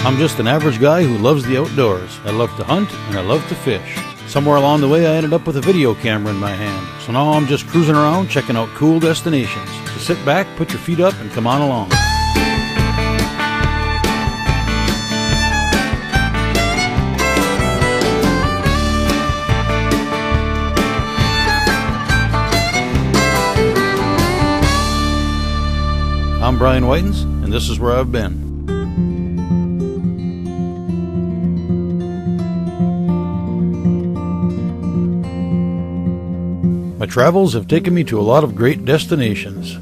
I'm just an average guy who loves the outdoors. I love to hunt and I love to fish. Somewhere along the way I ended up with a video camera in my hand. So now I'm just cruising around checking out cool destinations. So sit back, put your feet up, and come on along. I'm Brian Whitens, and this is where I've been. My travels have taken me to a lot of great destinations.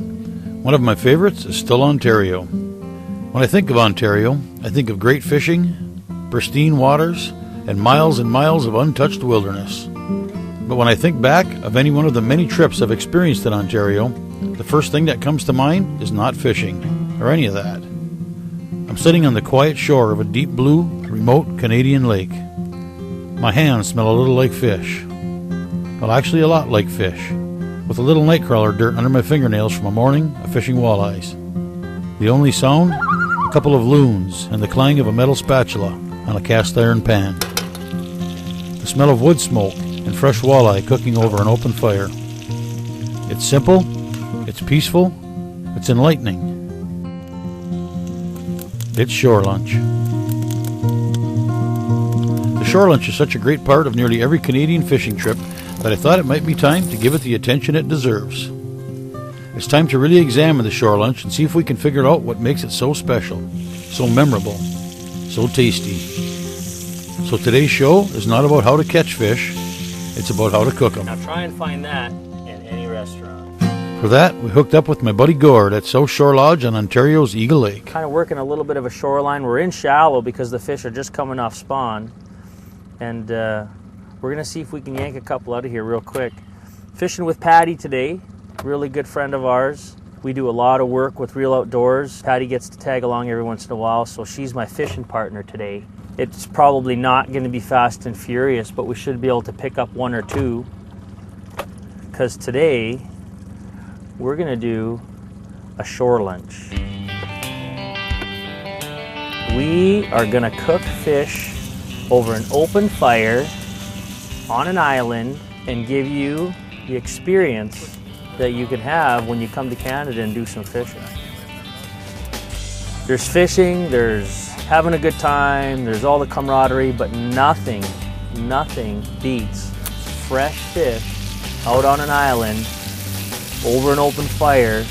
One of my favorites is still Ontario. When I think of Ontario, I think of great fishing, pristine waters, and miles of untouched wilderness. But when I think back of any one of the many trips I've experienced in Ontario, the first thing that comes to mind is not fishing, or any of that. I'm sitting on the quiet shore of a deep blue, remote Canadian lake. My hands smell a little like fish. Well, actually a lot like fish, with a little nightcrawler dirt under my fingernails from a morning of fishing walleyes. The only sound? A couple of loons and the clang of a metal spatula on a cast iron pan. The smell of wood smoke and fresh walleye cooking over an open fire. It's simple, it's peaceful, it's enlightening. It's Shorelunch. The Shorelunch is such a great part of nearly every Canadian fishing trip that I thought it might be time to give it the attention it deserves. It's time to really examine the Shorelunch and see if we can figure out what makes it so special, so memorable, so tasty. So today's show is not about how to catch fish, it's about how to cook them. Now try and find that in any restaurant. For that, we hooked up with my buddy Gord at South Shore Lodge on Ontario's Eagle Lake. Kind of working a little bit of a shoreline. We're in shallow because the fish are just coming off spawn. And we're going to see if we can yank a couple out of here real quick. Fishing with Patty today, really good friend of ours. We do a lot of work with Real Outdoors. Patty gets to tag along every once in a while, so she's my fishing partner today. It's probably not going to be fast and furious, but we should be able to pick up one or two. Because today, we're going to do a shore lunch. We are going to cook fish over an open fire on an island and give you the experience that you can have when you come to Canada and do some fishing. There's fishing, there's having a good time, there's all the camaraderie, but nothing beats fresh fish out on an island over an open fire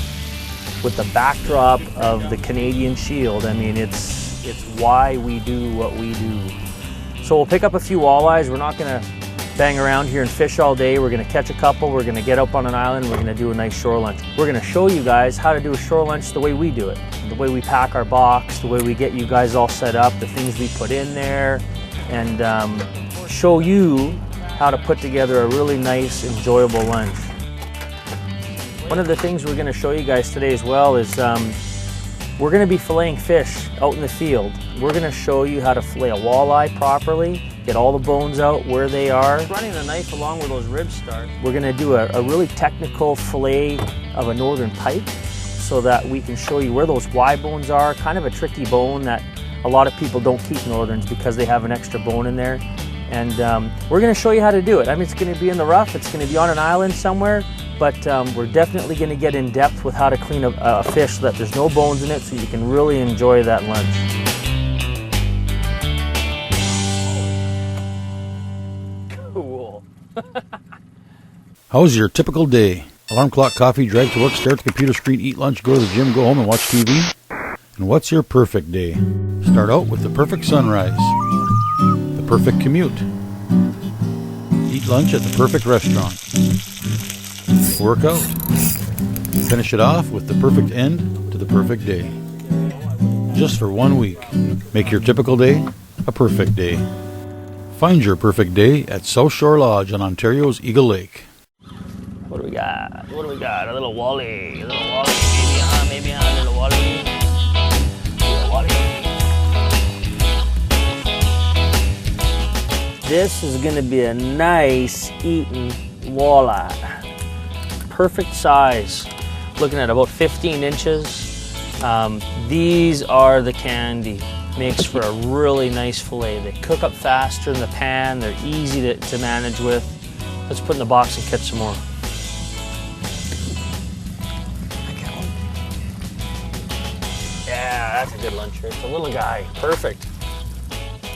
with the backdrop of the Canadian Shield. I mean, it's why we do what we do. So we'll pick up a few walleyes. We're not going to bang around here and fish all day. We're going to catch a couple. We're going to get up on an island. We're going to do a nice shore lunch. We're going to show you guys how to do a shore lunch the way we do it. The way we pack our box, the way we get you guys all set up, the things we put in there, and show you how to put together a really nice, enjoyable lunch. One of the things we're going to show you guys today as well is we're going to be filleting fish out in the field. We're going to show you how to fillet a walleye properly, get all the bones out where they are. Running the knife along where those ribs start. We're going to do a really technical fillet of a northern pike so that we can show you where those Y bones are. Kind of a tricky bone that a lot of people don't keep northerns because they have an extra bone in there. And we're going to show you how to do it. I mean, it's going to be in the rough. It's going to be on an island somewhere. But we're definitely going to get in depth with how to clean a fish so that there's no bones in it so you can really enjoy that lunch. Cool. How's your typical day? Alarm clock, coffee, drive to work, stare at the computer screen, eat lunch, go to the gym, go home and watch TV? And what's your perfect day? Start out with the perfect sunrise, the perfect commute, eat lunch at the perfect restaurant, work out, finish it off with the perfect end to the perfect day. Just for 1 week, make your typical day a perfect day. Find your perfect day at South Shore Lodge on Ontario's Eagle Lake. What do we got? What do we got? A little wally. A little wally. Maybe on a little wally. Little wally. This is going to be a nice eating walleye. Perfect size. Looking at about 15 inches. These are the candy. Makes for a really nice fillet. They cook up faster in the pan. They're easy to manage with. Let's put in the box and catch some more. Yeah, that's a good lunch. It's a little guy. Perfect.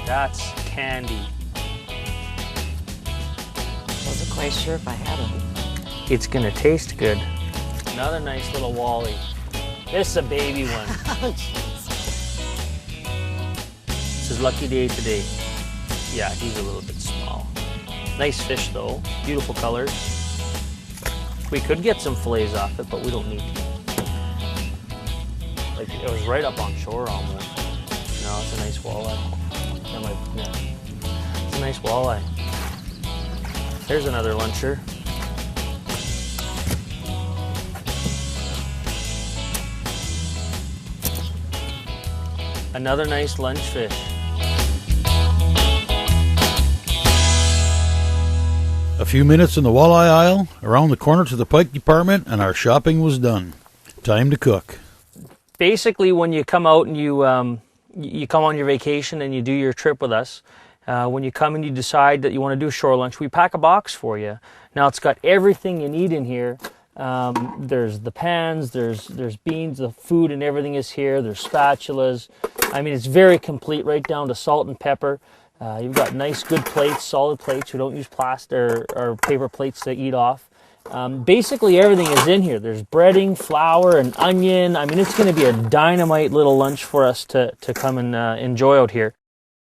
That's candy. Wasn't quite sure if I had them. It's gonna taste good. Another nice little wally. This is a baby one. Oh, jeez. This is lucky day today. Yeah, he's a little bit small. Nice fish though, beautiful colors. We could get some fillets off it, but we don't need to. Like, it was right up on shore almost. No, it's a nice walleye. It's a nice walleye. There's another luncher. Another nice lunch fish. A few minutes in the walleye aisle, around the corner to the pike department, and our shopping was done. Time to cook. Basically, when you come out and you come on your vacation and you do your trip with us, when you come and you decide that you want to do a shore lunch, we pack a box for you. Now it's got everything you need in here. There's the pans, there's beans, the food and everything is here. There's spatulas. I mean, it's very complete, right down to salt and pepper. You've got nice, good plates, solid plates. We don't use plastic or paper plates to eat off. Basically, everything is in here. There's breading, flour, and onion. I mean, it's going to be a dynamite little lunch for us to come and enjoy out here.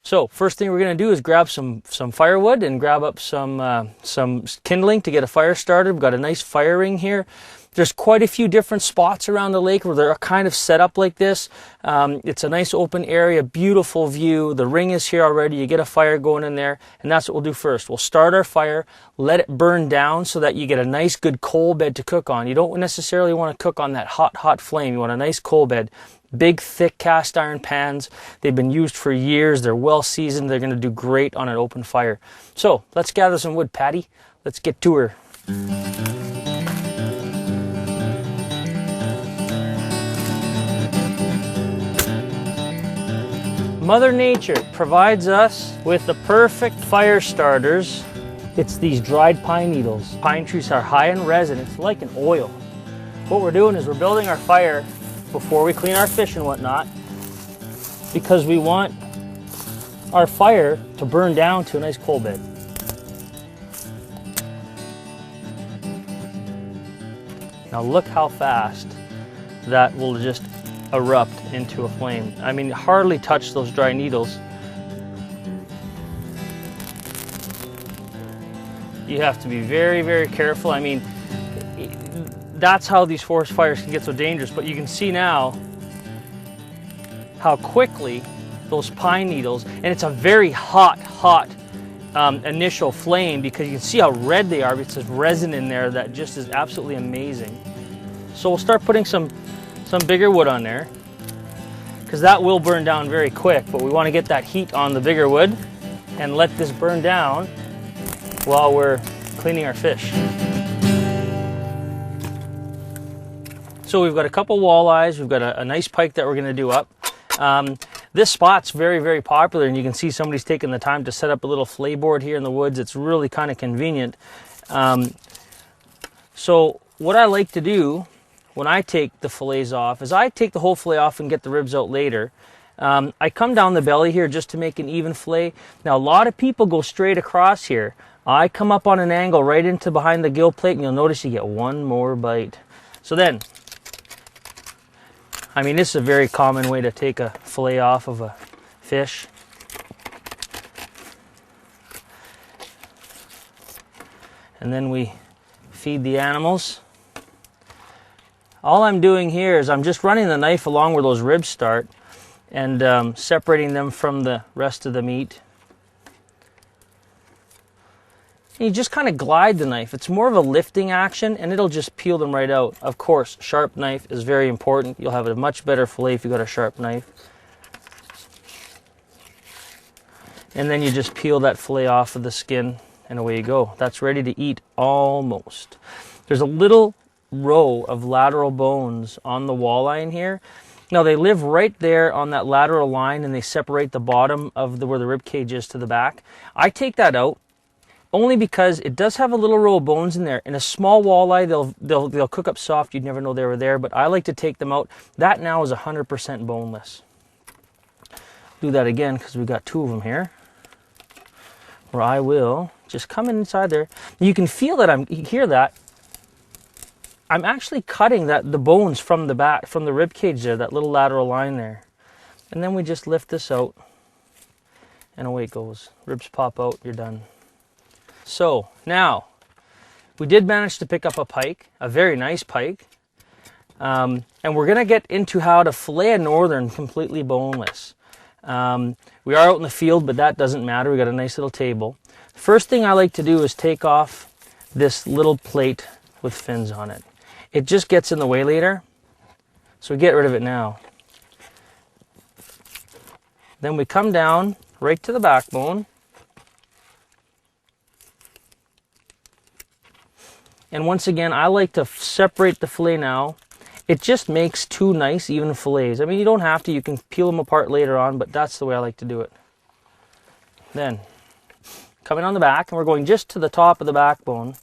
So, first thing we're going to do is grab some firewood and grab up some kindling to get a fire started. We've got a nice fire ring here. There's quite a few different spots around the lake where they're kind of set up like this. It's a nice open area, beautiful view. The ring is here already. You get a fire going in there, and that's what we'll do first. We'll start our fire, let it burn down so that you get a nice good coal bed to cook on. You don't necessarily want to cook on that hot flame. You want a nice coal bed. Big, thick cast iron pans. They've been used for years. They're well seasoned. They're going to do great on an open fire. So let's gather some wood, Patty. Let's get to her. Mother Nature provides us with the perfect fire starters. It's these dried pine needles. Pine trees are high in resin. It's like an oil. What we're doing is we're building our fire before we clean our fish and whatnot, because we want our fire to burn down to a nice coal bed. Now look how fast that will just erupt into a flame. I mean, hardly touch those dry needles. You have to be very, very careful. I mean, that's how these forest fires can get so dangerous, but you can see now how quickly those pine needles, and it's a very hot initial flame, because you can see how red they are, because there's resin in there that just is absolutely amazing. So we'll start putting some bigger wood on there, because that will burn down very quick, but we want to get that heat on the bigger wood and let this burn down while we're cleaning our fish. So we've got a couple walleyes, we've got a nice pike that we're going to do up. This spot's very, very popular, and you can see somebody's taken the time to set up a little fillet board here in the woods. It's really kind of convenient. So what I like to do when I take the fillets off is I take the whole fillet off and get the ribs out later. I come down the belly here just to make an even fillet. Now a lot of people go straight across here. I come up on an angle right into behind the gill plate, and you'll notice you get one more bite. So then, I mean, this is a very common way to take a fillet off of a fish. And then we feed the animals. All I'm doing here is I'm just running the knife along where those ribs start and separating them from the rest of the meat. And you just kind of glide the knife. It's more of a lifting action, and it'll just peel them right out. Of course, sharp knife is very important. You'll have a much better fillet if you've got a sharp knife. And then you just peel that fillet off of the skin, and away you go. That's ready to eat almost. There's a little row of lateral bones on the walleye in here. Now they live right there on that lateral line, and they separate the bottom of where the rib cage is to the back. I take that out only because it does have a little row of bones in there. In a small walleye, they'll cook up soft. You'd never know they were there, but I like to take them out. That now is 100% boneless. Do that again because we've got two of them here. Where I will just come inside there. You can feel that hear that. I'm actually cutting the bones from the back, from the rib cage there, that little lateral line there. And then we just lift this out, and away it goes. Ribs pop out, you're done. So now, we did manage to pick up a pike, a very nice pike. And we're gonna get into how to fillet a northern completely boneless. We are out in the field, but that doesn't matter. We got a nice little table. First thing I like to do is take off this little plate with fins on it. It just gets in the way later, so get rid of it now. Then we come down right to the backbone. And once again, I like to separate the fillet now. It just makes two nice even fillets. I mean, you don't have to, you can peel them apart later on, but that's the way I like to do it. Then, coming on the back, and we're going just to the top of the backbone.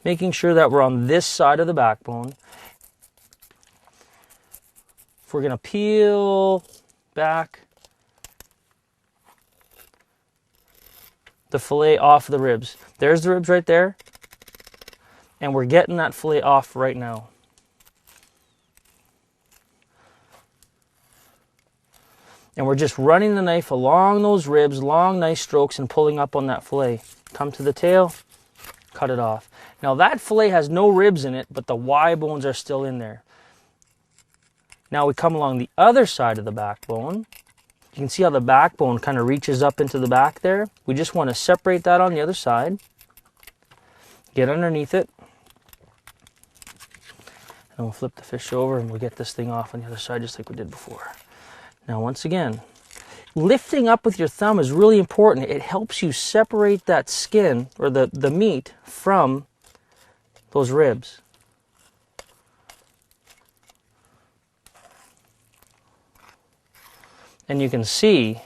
Making sure that we're on this side of the backbone. If we're going to peel back the fillet off the ribs. There's the ribs right there. And we're getting that fillet off right now. And we're just running the knife along those ribs, long nice strokes, and pulling up on that fillet. Come to the tail, cut it off. Now that fillet has no ribs in it, but the Y bones are still in there. Now we come along the other side of the backbone. You can see how the backbone kind of reaches up into the back there. We just want to separate that on the other side. Get underneath it. And we'll flip the fish over and we'll get this thing off on the other side just like we did before. Now once again, lifting up with your thumb is really important. It helps you separate that skin or the meat from those ribs. And you can see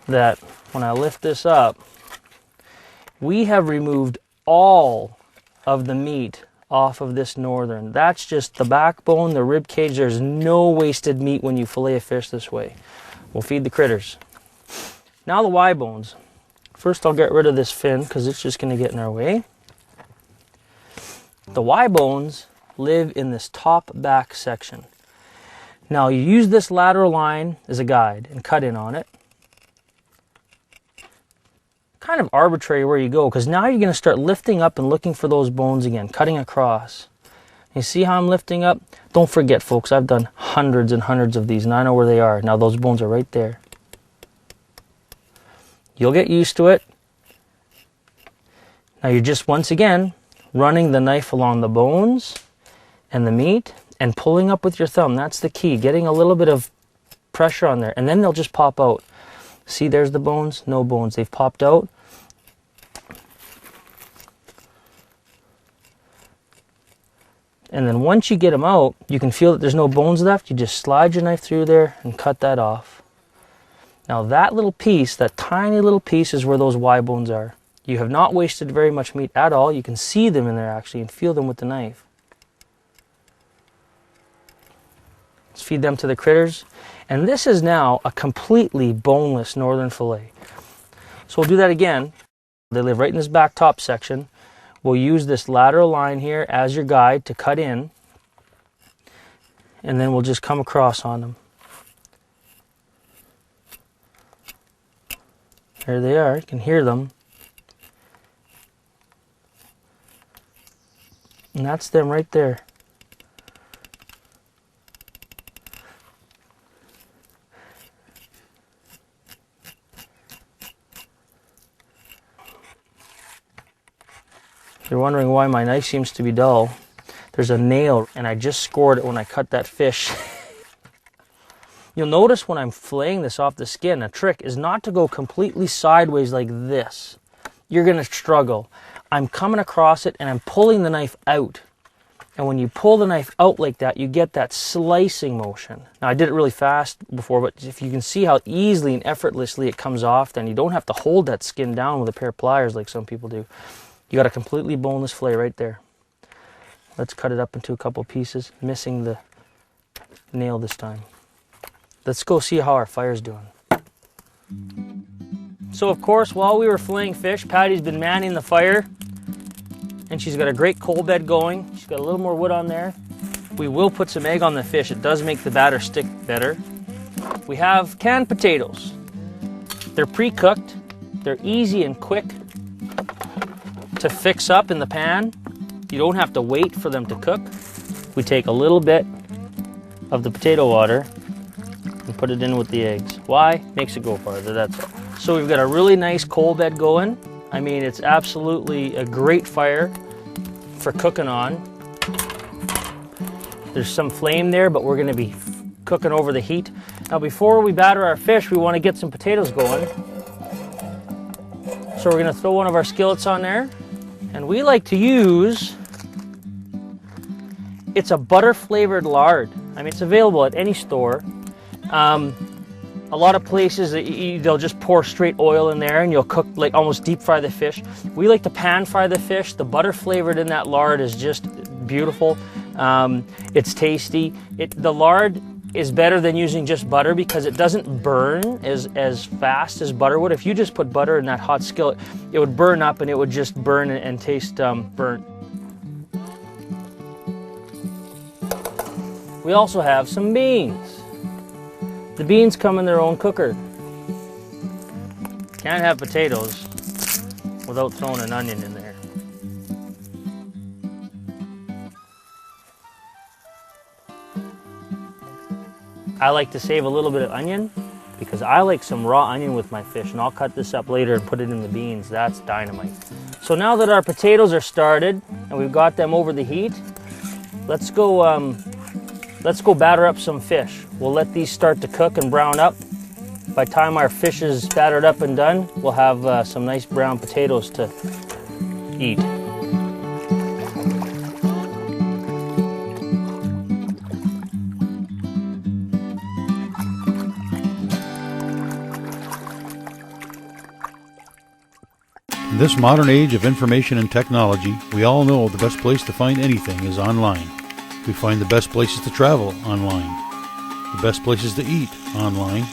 that when I lift this up, we have removed all of the meat off of this northern. That's just the backbone, the rib cage. There's no wasted meat when you fillet a fish this way. We'll feed the critters. Now the Y bones. First I'll get rid of this fin because it's just going to get in our way. The Y bones live in this top back section. Now you use this lateral line as a guide and cut in on it. Kind of arbitrary where you go, because now you're going to start lifting up and looking for those bones again, cutting across. You see how I'm lifting up? Don't forget, folks, I've done hundreds and hundreds of these, and I know where they are. Now those bones are right there. You'll get used to it. Now you're just, once again, running the knife along the bones and the meat and pulling up with your thumb. That's the key, getting a little bit of pressure on there, and then they'll just pop out. See, there's the bones, no bones. They've popped out. And then once you get them out, you can feel that there's no bones left. You just slide your knife through there and cut that off. Now that little piece, that tiny little piece, is where those Y bones are. You have not wasted very much meat at all. You can see them in there actually and feel them with the knife. Let's feed them to the critters. And this is now a completely boneless northern fillet. So we'll do that again. They live right in this back top section. We'll use this lateral line here as your guide to cut in. And then we'll just come across on them. There they are. You can hear them. And that's them right there. You're wondering why my knife seems to be dull. There's a nail, and I just scored it when I cut that fish. You'll notice when I'm filleting this off the skin, a trick is not to go completely sideways like this. You're going to struggle. I'm coming across it and I'm pulling the knife out. And when you pull the knife out like that, you get that slicing motion. Now, I did it really fast before, but if you can see how easily and effortlessly it comes off, then you don't have to hold that skin down with a pair of pliers like some people do. You got a completely boneless fillet right there. Let's cut it up into a couple pieces, missing the nail this time. Let's go see how our fire's doing. So, of course, while we were filleting fish, Patty's been manning the fire. And she's got a great coal bed going. She's got a little more wood on there. We will put some egg on the fish. It does make the batter stick better. We have canned potatoes. They're pre-cooked. They're easy and quick to fix up in the pan. You don't have to wait for them to cook. We take a little bit of the potato water and put it in with the eggs. Why? Makes it go farther, that's all. So we've got a really nice coal bed going. I mean, it's absolutely a great fire for cooking on. There's some flame there, but we're going to be cooking over the heat. Now, before we batter our fish, we want to get some potatoes going. So we're going to throw one of our skillets on there. And we like to use, it's a butter-flavored lard. I mean, it's available at any store. A lot of places, they'll just pour straight oil in there and you'll cook, like almost deep fry the fish. We like to pan fry the fish. The butter flavored in that lard is just beautiful. It's tasty. The lard is better than using just butter because it doesn't burn as fast as butter would. If you just put butter in that hot skillet, it would burn up and it would just burn and taste burnt. We also have some beans. The beans come in their own cooker. Can't have potatoes without throwing an onion in there. I like to save a little bit of onion because I like some raw onion with my fish, and I'll cut this up later and put it in the beans. That's dynamite. So now that our potatoes are started and we've got them over the heat, let's go batter up some fish. We'll let these start to cook and brown up. By the time our fish is battered up and done, we'll have some nice brown potatoes to eat. In this modern age of information and technology, we all know the best place to find anything is online. We find the best places to travel online, the best places to eat online,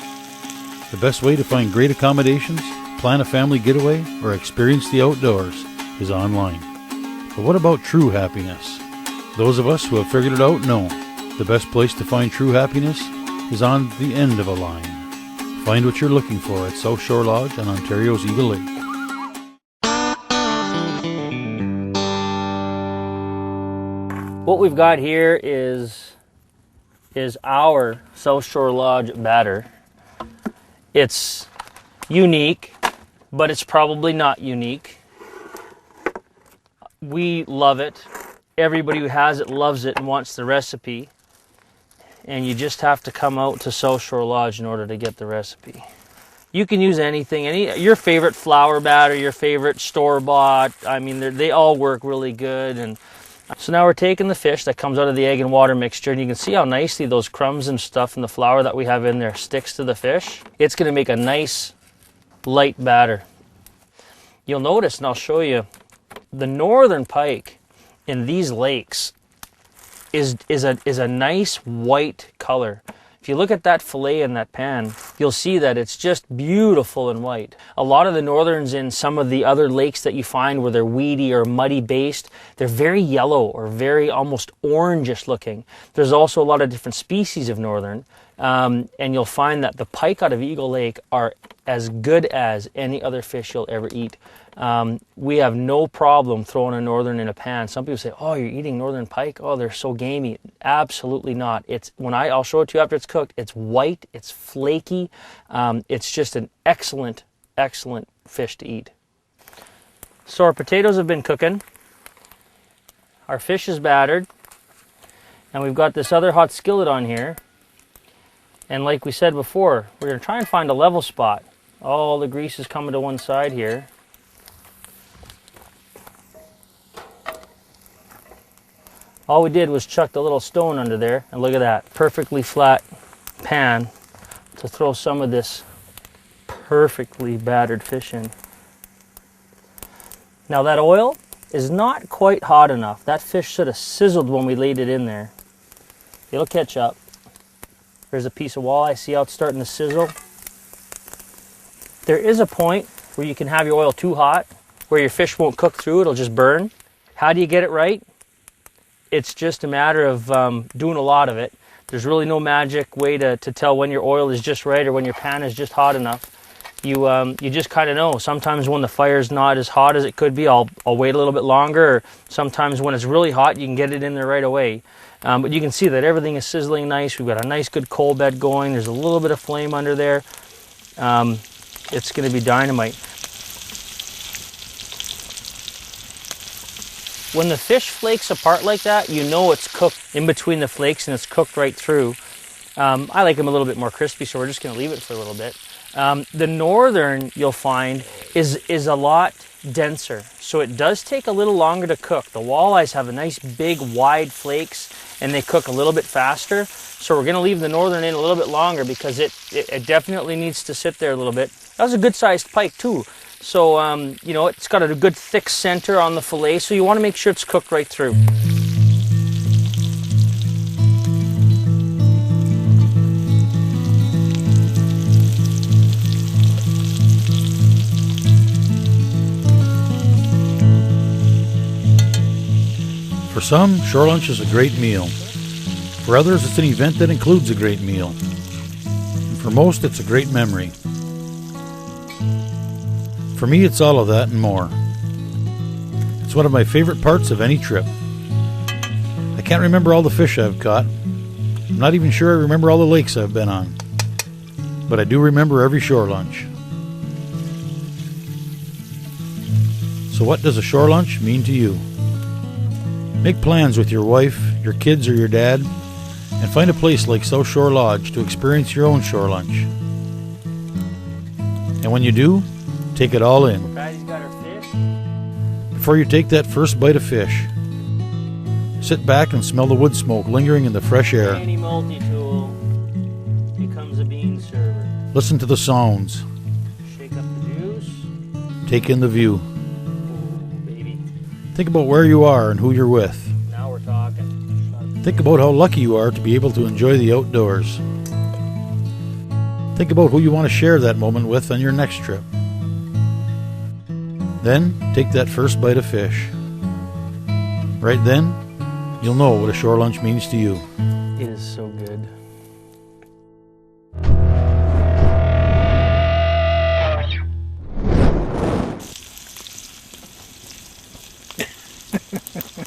the best way to find great accommodations, plan a family getaway, or experience the outdoors is online. But what about true happiness? Those of us who have figured it out know the best place to find true happiness is on the end of a line. Find what you're looking for at South Shore Lodge on Ontario's Eagle Lake. What we've got here is our South Shore Lodge batter. It's unique, but it's probably not unique. We love it. Everybody who has it loves it and wants the recipe. And you just have to come out to South Shore Lodge in order to get the recipe. You can use anything, your favorite flour batter, your favorite store-bought. I mean, they all work really good. And so now we're taking the fish that comes out of the egg and water mixture, and you can see how nicely those crumbs and stuff and the flour that we have in there sticks to the fish. It's going to make a nice light batter. You'll notice, and I'll show you, the northern pike in these lakes is a nice white color. If you look at that fillet in that pan, you'll see that it's just beautiful and white. A lot of the northerns in some of the other lakes that you find where they're weedy or muddy based, they're very yellow or very almost orangish looking. There's also a lot of different species of northern, and you'll find that the pike out of Eagle Lake are as good as any other fish you'll ever eat. We have no problem throwing a northern in a pan. Some people say, "Oh, you're eating northern pike? Oh, they're so gamey." Absolutely not. I'll show it to you after it's cooked. It's white. It's flaky. It's just an excellent, excellent fish to eat. So our potatoes have been cooking. Our fish is battered, and we've got this other hot skillet on here. And like we said before, we're going to try and find a level spot. All the grease is coming to one side here. All we did was chuck the little stone under there, and look at that, perfectly flat pan to throw some of this perfectly battered fish in. Now that oil is not quite hot enough. That fish should have sizzled when we laid it in there. It'll catch up. There's a piece of walleye. See how it's starting to sizzle? There is a point where you can have your oil too hot, where your fish won't cook through, it'll just burn. How do you get it right? It's just a matter of doing a lot of it. There's really no magic way to tell when your oil is just right or when your pan is just hot enough. You just kind of know. Sometimes when the fire's not as hot as it could be, I'll wait a little bit longer. Or sometimes when it's really hot, you can get it in there right away. But you can see that everything is sizzling nice. We've got a nice good coal bed going. There's a little bit of flame under there. It's going to be dynamite. When the fish flakes apart like that, you know it's cooked in between the flakes and it's cooked right through. I like them a little bit more crispy, so we're just going to leave it for a little bit. The northern, you'll find, is a lot denser, so it does take a little longer to cook. The walleyes have a nice big wide flakes and they cook a little bit faster, so we're going to leave the northern in a little bit longer because it definitely needs to sit there a little bit. That was a good sized pike too, so you know, it's got a good thick center on the fillet, so you want to make sure it's cooked right through. For some, shore lunch is a great meal. For others, it's an event that includes a great meal. And for most, it's a great memory. For me, it's all of that and more. It's one of my favorite parts of any trip. I can't remember all the fish I've caught. I'm not even sure I remember all the lakes I've been on. But I do remember every shore lunch. So what does a shore lunch mean to you? Make plans with your wife, your kids, or your dad, and find a place like South Shore Lodge to experience your own shore lunch. And when you do, take it all in. Patty's got her fish. Before you take that first bite of fish, sit back and smell the wood smoke lingering in the fresh air. Any multi-tool becomes a bean server. Listen to the sounds. Shake up the juice. Take in the view. Baby. Think about where you are and who you're with. Now we're talking. Think about how lucky you are to be able to enjoy the outdoors. Think about who you want to share that moment with on your next trip. Then, take that first bite of fish. Right then, you'll know what a shore lunch means to you. It is so good.